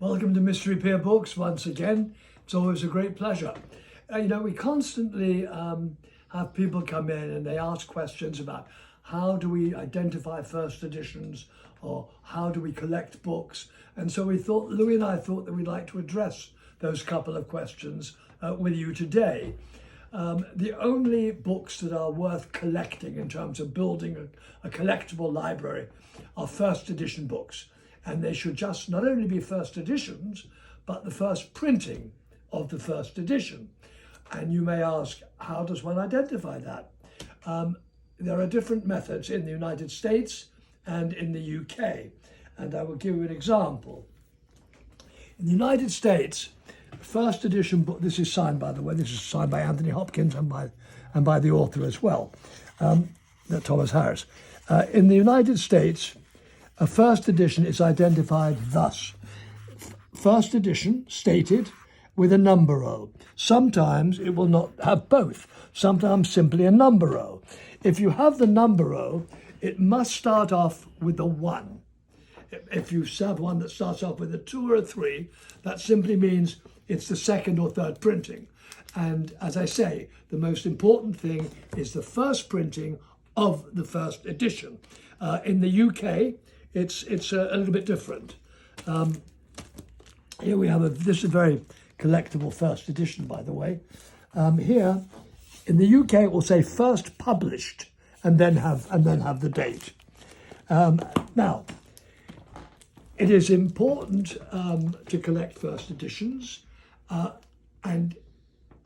Welcome to Mystery Peer Books once again. It's always a great pleasure. We constantly have people come in and they ask questions about how do we identify first editions or how do we collect books. And so Louis and I thought that we'd like to address those couple of questions with you today. The only books that are worth collecting in terms of building a collectible library are first edition books. And they should just not only be first editions, but the first printing of the first edition. And you may ask, how does one identify that? There are different methods in the United States and in the UK. And I will give you an example. In the United States, first edition book, this is signed, by the way, this is signed by Anthony Hopkins and by the author as well, Thomas Harris. In the United States, a first edition is identified thus. First edition stated with a number row. Sometimes it will not have both. Sometimes simply a number row. If you have the number row, it must start off with a 1. If you have one that starts off with a 2 or a 3, that simply means it's the second or third printing. And as I say, the most important thing is the first printing of the first edition. In the UK, it's a little bit different. Here we have this is a very collectible first edition, by the way. Here in the UK, it will say first published and then have the date. Now, it is important to collect first editions, and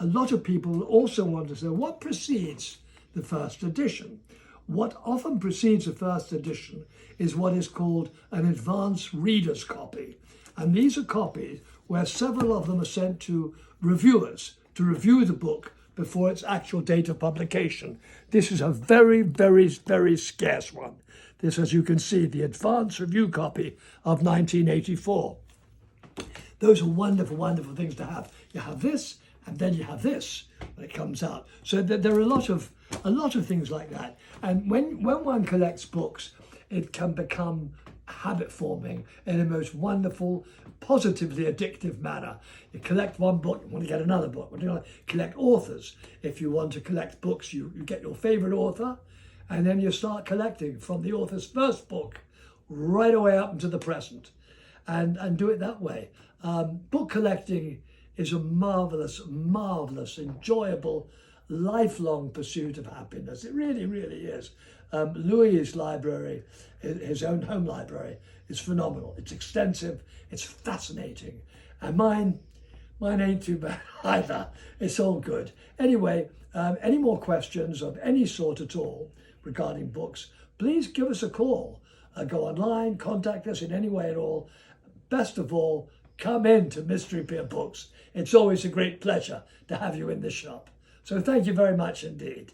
a lot of people also want to say what precedes the first edition. What often precedes the first edition is what is called an advanced reader's copy. And these are copies where several of them are sent to reviewers to review the book before its actual date of publication. This is a very, very, very scarce one. This, as you can see, the advanced review copy of 1984. Those are wonderful, wonderful things to have. You have this, and then you have this when it comes out. So there are a lot of things like that. And when one collects books, it can become habit forming in a most wonderful, positively addictive manner. You collect one book, you want to get another book. When you want to collect authors, if you want to collect books, you get your favorite author, and then you start collecting from the author's first book right away up into the present, and do it that way. Book collecting is a marvelous, marvelous, enjoyable, lifelong pursuit of happiness. It really, really is. Louis's library, his own home library, is phenomenal. It's extensive, it's fascinating. And mine ain't too bad either. It's all good. Anyway, any more questions of any sort at all regarding books, please give us a call. Go online, contact us in any way at all. Best of all, come in to Mystery Peer Books. It's always a great pleasure to have you in the shop. So thank you very much indeed.